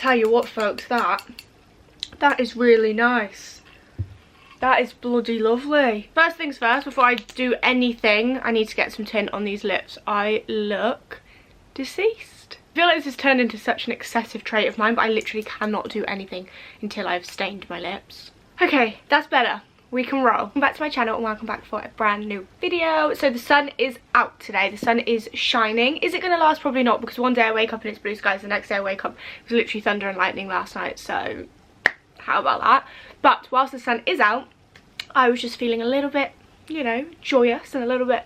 tell you what, folks, that is really nice. That is bloody lovely. First things first, before I do anything, I need to get some tint on these lips. I look deceased. I feel like this has turned into such an excessive trait of mine, but I literally cannot do anything until I've stained my lips. Okay, that's better. We can roll. Welcome back to my channel and welcome back for a brand new video. So the sun is out today. The sun is shining. Is it going to last? Probably not, because one day I wake up and it's blue skies. The next day I wake up, it was literally thunder and lightning last night. So how about that? But whilst the sun is out, I was just feeling a little bit, you know, joyous and a little bit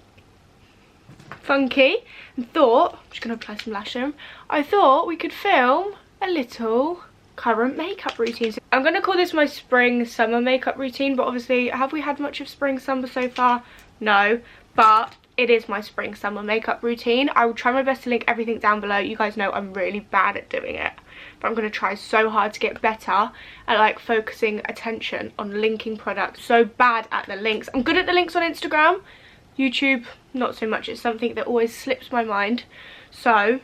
funky, and thought, I'm just going to apply some lash serum, I thought we could film a little current makeup routine. So I'm going to call this my spring summer makeup routine, but obviously, have we had much of spring summer so far? No, but it is my spring summer makeup routine. I will try my best to link everything down below. You guys know I'm really bad at doing it, but I'm going to try so hard to get better at like focusing attention on linking products. So bad at the links. I'm good at the links on Instagram. YouTube, not so much. It's something that always slips my mind. So I'm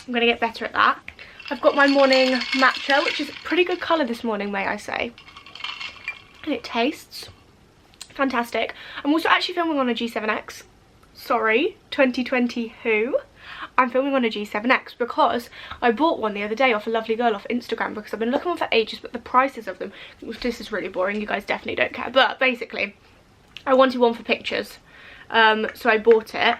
going to get better at that. I've got my morning matcha, which is a pretty good colour this morning, may I say. And it tastes fantastic. I'm also actually filming on a G7X. Sorry, 2020 who? I'm filming on a G7X because I bought one the other day off a lovely girl off Instagram, because I've been looking for ages, but the prices of them, this is really boring, you guys definitely don't care, but basically I wanted one for pictures, so I bought it.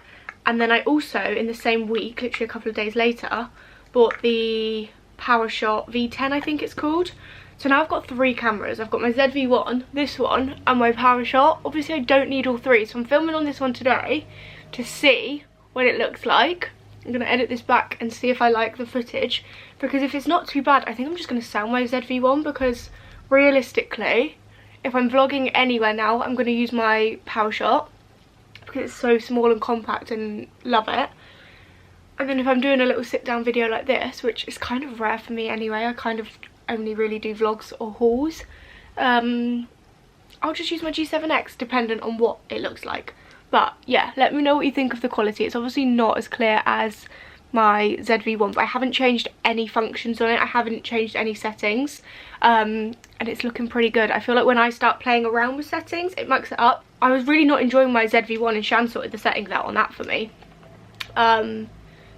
And then I also, in the same week, literally a couple of days later, bought the PowerShot V10, I think it's called. So now I've got 3 cameras. I've got my ZV-1, this one, and my PowerShot. Obviously I don't need all 3, so I'm filming on this one today to see what it looks like. I'm going to edit this back and see if I like the footage, because if it's not too bad, I think I'm just going to sell my ZV-1, because realistically, if I'm vlogging anywhere now, I'm going to use my PowerShot because it's so small and compact and love it. And then if I'm doing a little sit down video like this, which is kind of rare for me anyway, I kind of only really do vlogs or hauls, I'll just use my G7X dependent on what it looks like. But yeah, let me know what you think of the quality. It's obviously not as clear as my ZV-1, but I haven't changed any functions on it. I haven't changed any settings, and it's looking pretty good. I feel like when I start playing around with settings, it mucks it up. I was really not enjoying my ZV-1 and Shan sorted the settings out on that for me.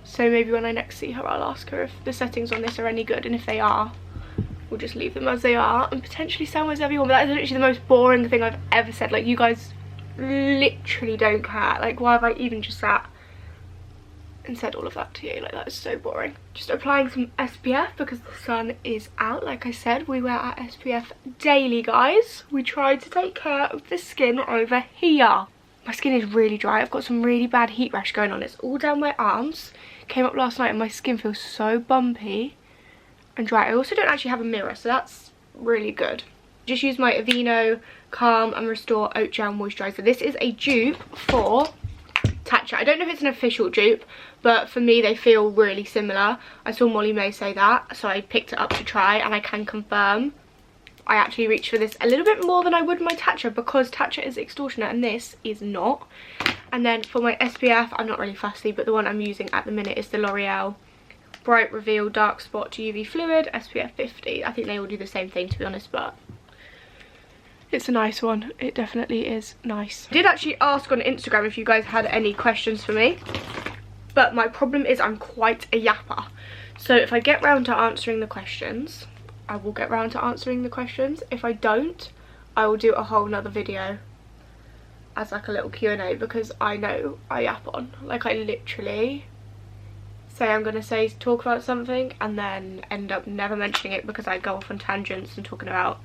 So maybe when I next see her, I'll ask her if the settings on this are any good, and if they are, we'll just leave them as they are and potentially sell my ZV-1. But that is literally the most boring thing I've ever said. Like, you guys literally don't care. Like, why have I even just sat and said all of that to you? Like, that is so boring. Just applying some SPF because the sun is out. Like I said, we wear our SPF daily, guys. We try to take care of the skin over here. My skin is really dry. I've got some really bad heat rash going on. It's all down my arms. Came up last night and my skin feels so bumpy and dry. I also don't actually have a mirror, so that's really good. Just use my Aveeno Calm and Restore Oat Gel Moisturiser. This is a dupe for Tatcha. I don't know if it's an official dupe, but for me they feel really similar. I saw Molly May say that, so I picked it up to try, and I can confirm I actually reached for this a little bit more than I would my Tatcha, because Tatcha is extortionate and this is not. And then for my SPF, I'm not really fussy, but the one I'm using at the minute is the L'Oreal Bright Reveal Dark Spot UV Fluid SPF 50. I think they all do the same thing, to be honest, but it's a nice one. It definitely is nice. I did actually ask on Instagram if you guys had any questions for me, but my problem is I'm quite a yapper. So if I get round to answering the questions, I will get round to answering the questions. If I don't, I will do a whole nother video as like a little Q&A, because I know I yap on. Like, I literally say I'm going to talk about something and then end up never mentioning it because I go off on tangents and talking about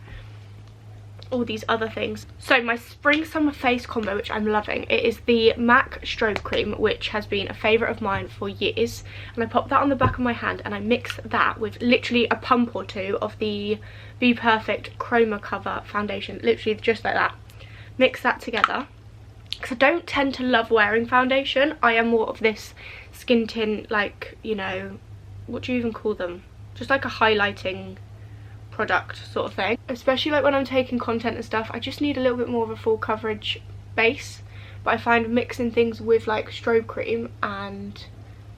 all these other things. So my spring summer face combo, which I'm loving, it is the MAC Strobe Cream, which has been a favourite of mine for years, and I pop that on the back of my hand and I mix that with literally a pump or two of the Be Perfect Chroma Cover foundation, literally just like that. Mix that together, because I don't tend to love wearing foundation. I am more of this skin tint, like, you know, what do you even call them, just like a highlighting product sort of thing. Especially like when I'm taking content and stuff, I just need a little bit more of a full coverage base. But I find mixing things with like strobe cream and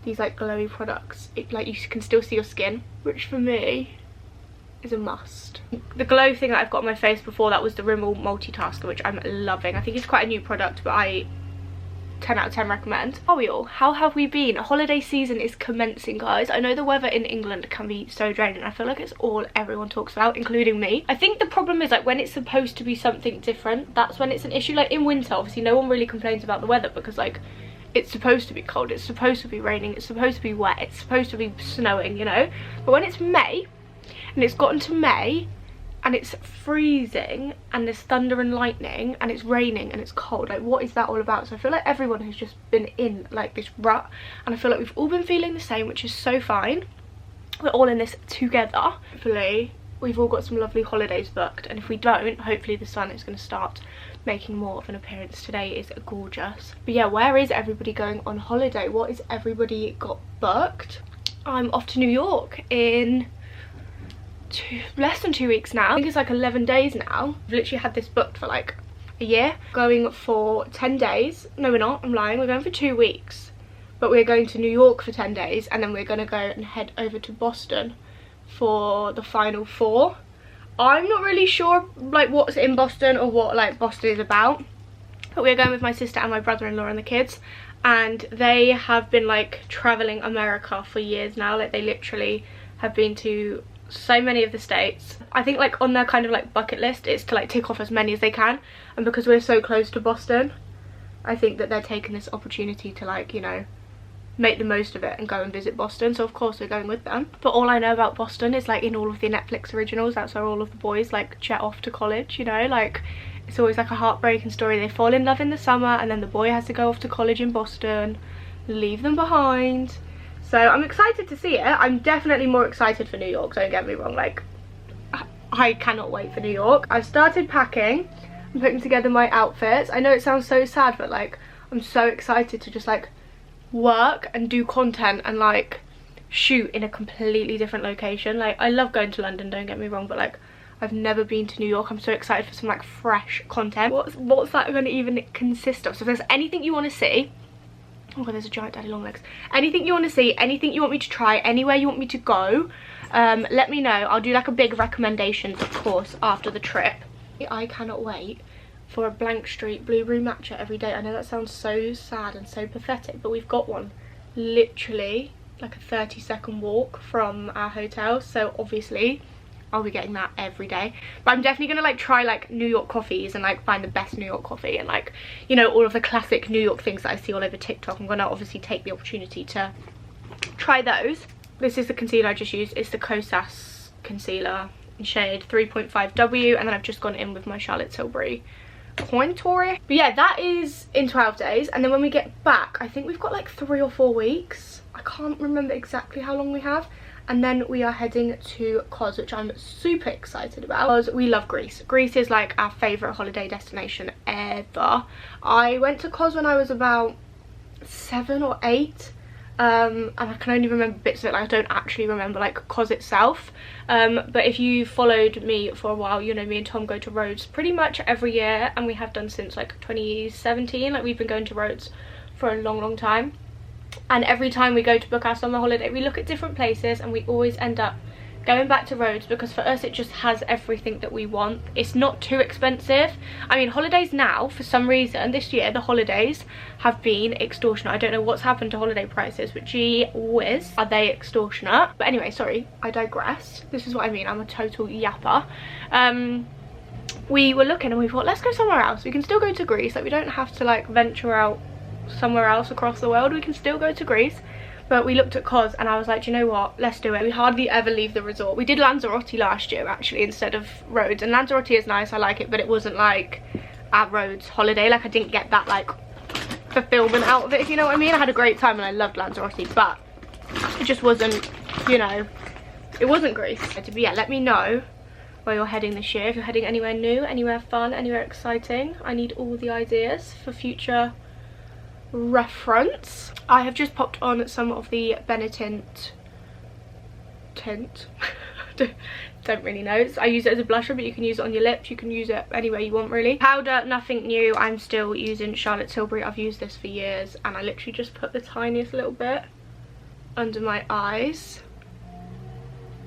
these like glowy products, like you can still see your skin, which for me is a must. The glow thing that I've got on my face before that was the Rimmel Multitasker, which I'm loving. I think it's quite a new product, but I 10 out of 10 recommend. How are we all? How have we been? Holiday season is commencing, guys. I know the weather in England can be so draining. I feel like it's all everyone talks about, including me. I think the problem is like when it's supposed to be something different, that's when it's an issue. Like in winter, obviously no one really complains about the weather because like it's supposed to be cold, it's supposed to be raining, it's supposed to be wet, it's supposed to be snowing, you know. But when it's May and it's gotten to May and it's freezing and there's thunder and lightning and it's raining and it's cold, like what is that all about? So I feel like everyone has just been in like this rut, and I feel like we've all been feeling the same, which is so fine. We're all in this together. Hopefully we've all got some lovely holidays booked, and if we don't, hopefully the sun is going to start making more of an appearance. Today is gorgeous. But yeah, where is everybody going on holiday? What is everybody got booked? I'm off to New York in less than 2 weeks now. I think it's like 11 days now. I've literally had this booked for like a year. Going for 10 days. No, we're not, I'm lying. We're going for 2 weeks, but we're going to New York for 10 days, and then we're going to go and head over to Boston for the final 4. I'm not really sure like what's in Boston or what like Boston is about, but we're going with my sister and my brother-in-law and the kids, and they have been like traveling America for years now. Like they literally have been to so many of the states. I think like on their kind of like bucket list is to like tick off as many as they can, and because we're so close to Boston, I think that they're taking this opportunity to like, you know, make the most of it and go and visit Boston. So of course we're going with them. But all I know about Boston is like in all of the Netflix originals, that's where all of the boys like jet off to college, you know, like it's always like a heartbreaking story. They fall in love in the summer and then the boy has to go off to college in Boston, leave them behind. So I'm excited to see it. I'm definitely more excited for New York, don't get me wrong. Like I cannot wait for New York. I've started packing and putting together my outfits. I know it sounds so sad, but like I'm so excited to just like work and do content and like shoot in a completely different location. Like I love going to London, don't get me wrong, but like I've never been to New York. I'm so excited for some like fresh content. What's that going to even consist of? So if there's anything you want to see, oh god, there's a giant daddy long legs. Anything you want to see, anything you want me to try, anywhere you want me to go, let me know. I'll do like a big recommendations of course after the trip. I cannot wait for a blank street blueberry matcha every day. I know that sounds so sad and so pathetic, but we've got one literally like a 30-second walk from our hotel, so obviously I'll be getting that every day. But I'm definitely gonna like try like New York coffees and like find the best New York coffee and like, you know, all of the classic New York things that I see all over TikTok. I'm gonna obviously take the opportunity to try those. This is the concealer I just used. It's the Kosas concealer in shade 3.5W, and then I've just gone in with my Charlotte Tilbury contour. But yeah, that is in 12 days, and then when we get back, I think we've got like 3 or 4 weeks. I can't remember exactly how long we have. And then we are heading to Kos, which I'm super excited about because we love Greece. Greece is like our favourite holiday destination ever. I went to Kos when I was about 7 or 8. And I can only remember bits of it. Like I don't actually remember like Kos itself, but if you followed me for a while, you know me and Tom go to Rhodes pretty much every year, and we have done since like 2017. Like we've been going to Rhodes for a long time, and every time we go to book our summer holiday we look at different places and we always end up going back to Rhodes because for us it just has everything that we want. It's not too expensive. I mean, holidays now, for some reason this year the holidays have been extortionate. I don't know what's happened to holiday prices, but gee whiz are they extortionate. But anyway, sorry, I digress. This is what I mean, I'm a total yapper. We were looking and we thought, let's go somewhere else. We can still go to Greece, like we don't have to like venture out somewhere else across the world. We can still go to Greece. But we looked at Kos and I was like, do you know what, let's do it. We hardly ever leave the resort. We did Lanzarote last year actually instead of Rhodes, and Lanzarote is nice, I like it, but it wasn't like our Rhodes holiday. Like I didn't get that like fulfillment out of it, if you know what I mean. I had a great time and I loved Lanzarote, but it just wasn't, you know, it wasn't Greece. But yeah, let me know where you're heading this year. If you're heading anywhere new, anywhere fun, anywhere exciting. I need all the ideas for future reference. I have just popped on some of the Benetint tint. Don't really know. I use it as a blusher, but you can use it on your lips, you can use it anywhere you want really. Powder, nothing new. I'm still using Charlotte Tilbury. I've used this for years and I literally just put the tiniest little bit under my eyes,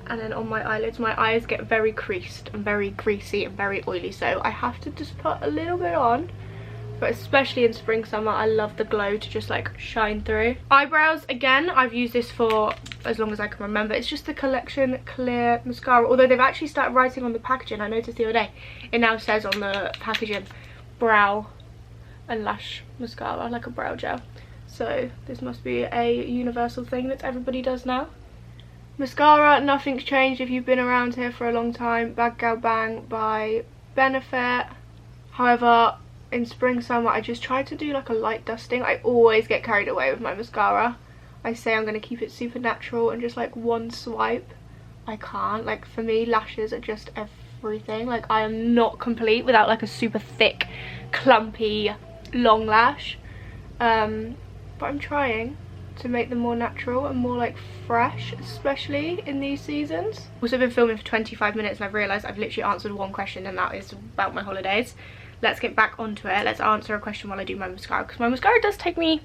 and then on my eyelids. My eyes get very creased and very greasy and very oily, so I have to just put a little bit on. But especially in spring, summer, I love the glow to just like shine through. Eyebrows, again, I've used this for as long as I can remember. It's just the Collection Clear Mascara, although they've actually started writing on the packaging. I noticed the other day, it now says on the packaging, brow and lash mascara, like a brow gel. So this must be a universal thing that everybody does now. Mascara, nothing's changed if you've been around here for a long time. Bad Gal Bang by Benefit. However, in spring, summer, I just try to do like a light dusting. I always get carried away with my mascara. I say I'm going to keep it super natural and just like one swipe. I can't. Like, for me, lashes are just everything. Like, I am not complete without like a super thick, clumpy, long lash. But I'm trying to make them more natural and more like fresh, especially in these seasons. Also been filming for 25 minutes and I've realised I've literally answered one question, and that is about my holidays. Let's get back onto it. Let's answer a question while I do my mascara, because my mascara does take me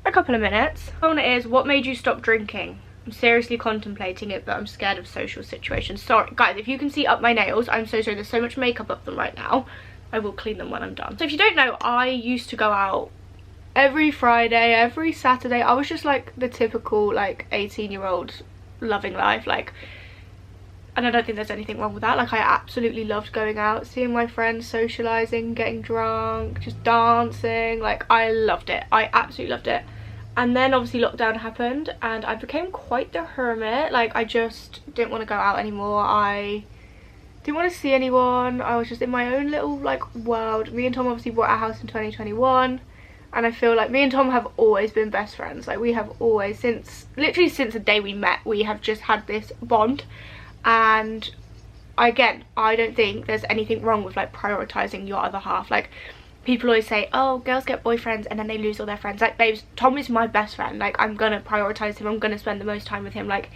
a couple of minutes. The one is, what made you stop drinking? I'm seriously contemplating it, but I'm scared of social situations. Sorry guys, if you can see up my nails, I'm so sorry, there's so much makeup up them right now. I will clean them when I'm done. So if you don't know, I used to go out every Friday, every Saturday. I was just like the typical like 18-year-old loving life, like, and I don't think there's anything wrong with that. Like, I absolutely loved going out, seeing my friends, socializing, getting drunk, just dancing. Like, I loved it. I absolutely loved it. And then obviously lockdown happened and I became quite the hermit. Like, I just didn't want to go out anymore. I didn't want to see anyone. I was just in my own little like world. Me and Tom obviously bought our house in 2021. And I feel like me and Tom have always been best friends. Like, we have always, literally since the day we met, we have just had this bond. And again, I don't think there's anything wrong with like prioritizing your other half. Like, people always say, oh, girls get boyfriends and then they lose all their friends. Like, babes, Tom is my best friend. Like, I'm gonna prioritize him. I'm gonna spend the most time with him. Like,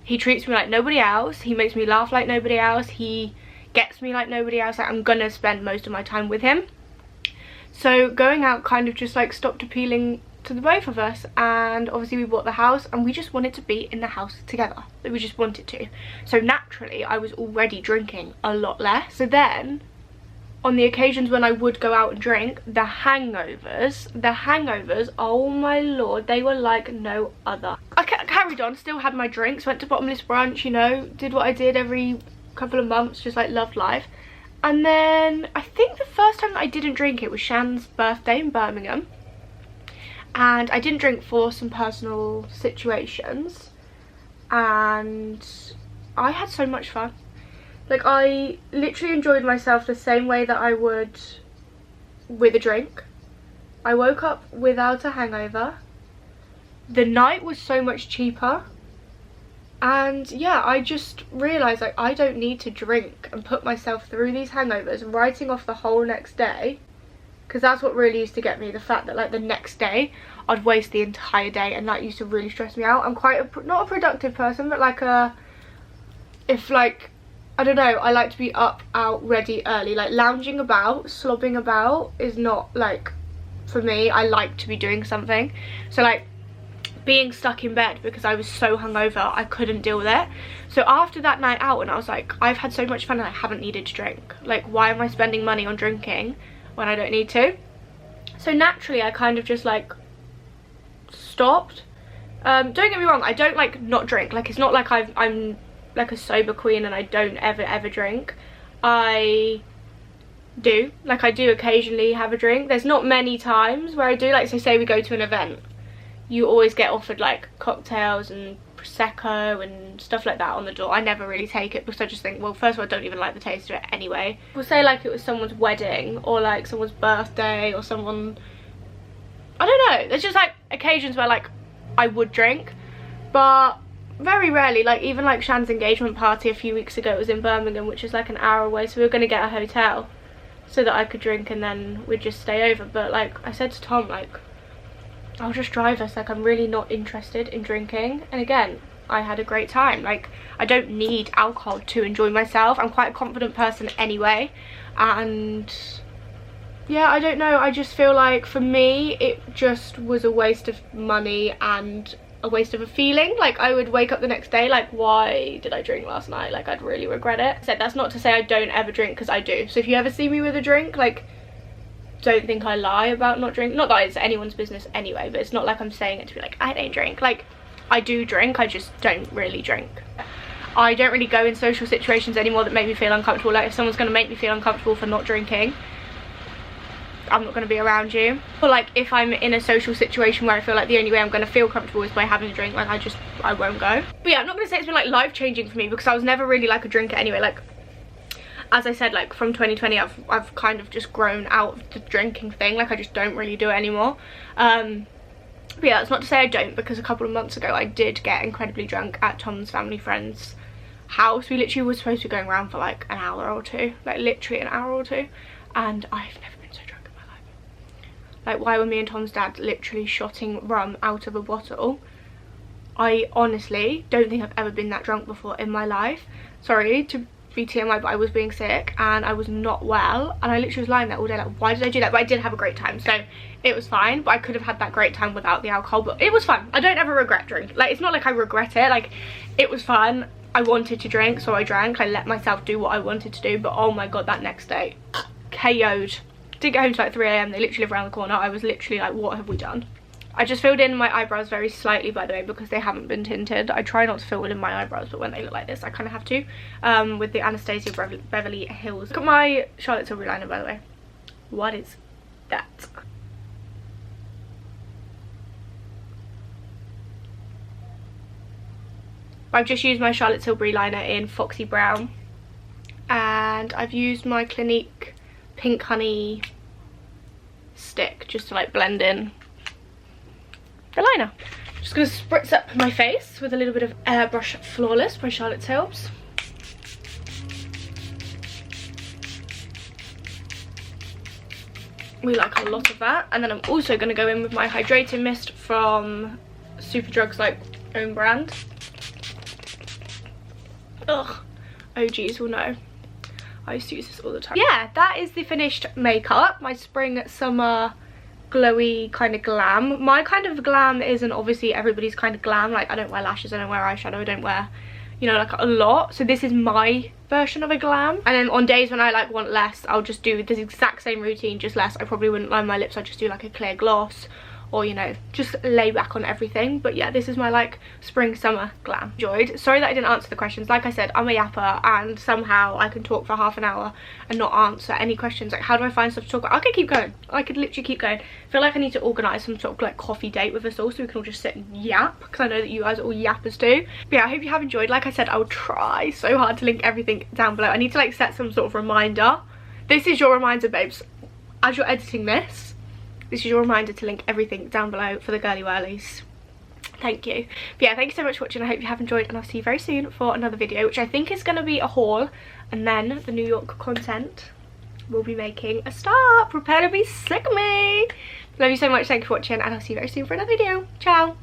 he treats me like nobody else. He makes me laugh like nobody else. He gets me like nobody else. Like, I'm gonna spend most of my time with him. So going out kind of just like stopped appealing to the both of us, and obviously we bought the house and we just wanted to be in the house together. Like, we just wanted to. So naturally I was already drinking a lot less. So then on the occasions when I would go out and drink, the hangovers, oh my lord, they were like no other. I carried on, still had my drinks, went to bottomless brunch, you know, did what I did every couple of months, just like loved life. And then I think the first time that I didn't drink, it was Shan's birthday in Birmingham. And I didn't drink for some personal situations. And I had so much fun. Like, I literally enjoyed myself the same way that I would with a drink. I woke up without a hangover. The night was so much cheaper. And yeah, I just realised, like, I don't need to drink and put myself through these hangovers, writing off the whole next day. Because that's what really used to get me, the fact that like the next day I'd waste the entire day, and that used to really stress me out. I'm quite not a productive person, but like if like, I don't know, I like to be up, out, ready early. Like, lounging about, slobbing about is not like for me. I like to be doing something. So like, being stuck in bed because I was so hungover, I couldn't deal with it. So after that night out, and I was like, I've had so much fun and I haven't needed to drink. Like, why am I spending money on drinking when I don't need to? So naturally I kind of just like stopped. Don't get me wrong, I don't like not drink. Like, it's not like I'm like a sober queen and I don't ever drink. I do. Like, I do occasionally have a drink. There's not many times where I do. Like, so say we go to an event, you always get offered like cocktails and Prosecco and stuff like that on the door. I never really take it because I just think, well, first of all, I don't even like the taste of it anyway. We'll say like it was someone's wedding or like someone's birthday or someone, I don't know, there's just like occasions where like I would drink, but very rarely. Like, even like Shan's engagement party a few weeks ago, it was in Birmingham, which is like an hour away, so we were going to get a hotel so that I could drink and then we'd just stay over. But like I said to Tom, like, I'll just drive us. Like, I'm really not interested in drinking. And again, I had a great time. Like, I don't need alcohol to enjoy myself. I'm quite a confident person anyway. And yeah, I don't know. I just feel like for me, it just was a waste of money and a waste of a feeling. Like, I would wake up the next day like, why did I drink last night? Like, I'd really regret it. So that's not to say I don't ever drink, because I do. So if you ever see me with a drink, like, don't think I lie about not drinking. Not that it's anyone's business anyway, but it's not like I'm saying it to be like, I don't drink. Like, I do drink, I just don't really drink. I don't really go in social situations anymore that make me feel uncomfortable. Like, if someone's going to make me feel uncomfortable for not drinking, I'm not going to be around you. Or like, if I'm in a social situation where I feel like the only way I'm going to feel comfortable is by having a drink, like, I won't go. But yeah, I'm not going to say it's been like life-changing for me, because I was never really like a drinker anyway. Like, as I said, like, from 2020 I've kind of just grown out of the drinking thing. Like, I just don't really do it anymore. But yeah, that's not to say I don't, because a couple of months ago I did get incredibly drunk at Tom's family friend's house. We literally were supposed to be going around for like an hour or two, like literally an hour or two, and I've never been so drunk in my life. Like, why were me and Tom's dad literally shotting rum out of a bottle? I honestly don't think I've ever been that drunk before in my life. Sorry to be TMI, but I was being sick and I was not well, and I literally was lying there all day like, why did I do that? But I did have a great time, so it was fine. But I could have had that great time without the alcohol, but it was fun. I don't ever regret drinking. Like, it's not like I regret it. Like, it was fun. I wanted to drink, so I drank. I let myself do what I wanted to do. But oh my god, that next day, KO'd. Didn't get home till like 3 AM. They literally live around the corner. I was literally like, what have we done? I just filled in my eyebrows very slightly, by the way, because they haven't been tinted. I try not to fill in my eyebrows, but when they look like this, I kind of have to. With the Anastasia Beverly Hills. Look at my Charlotte Tilbury liner, by the way. What is that? I've just used my Charlotte Tilbury liner in Foxy Brown. And I've used my Clinique Pink Honey stick just to like blend in the liner. Just gonna spritz up my face with a little bit of Airbrush Flawless by Charlotte Tilbury. We like a lot of that. And then I'm also gonna go in with my hydrating mist from Superdrug's like own brand. Ugh, OGs will know. I used to use this all the time. Yeah, that is the finished makeup. My spring summer glowy kind of glam. My kind of glam isn't obviously everybody's kind of glam. Like, I don't wear lashes, I don't wear eyeshadow, I don't wear, you know, like a lot. So this is my version of a glam. And then on days when I like want less, I'll just do this exact same routine, just less. I probably wouldn't line my lips, I'd just do like a clear gloss, or, you know, just lay back on everything. But yeah, this is my like spring summer glam. Enjoyed. Sorry that I didn't answer the questions. Like I said, I'm a yapper, and somehow I can talk for half an hour and not answer any questions. Like, how do I find stuff to talk about? I could keep going. I could literally keep going. I feel like I need to organise some sort of like coffee date with us all, so we can all just sit and yap, because I know that you guys are all yappers too. But yeah, I hope you have enjoyed. Like I said, I will try so hard to link everything down below. I need to like set some sort of reminder. This is your reminder, babes. As you're editing this is your reminder to link everything down below for the girly whirlies. Thank you. But yeah, thank you so much for watching. I hope you have enjoyed, and I'll see you very soon for another video, which I think is going to be a haul, and then the New York content will be making a start. Prepare to be sick of me. Love you so much. Thank you for watching, and I'll see you very soon for another video. Ciao.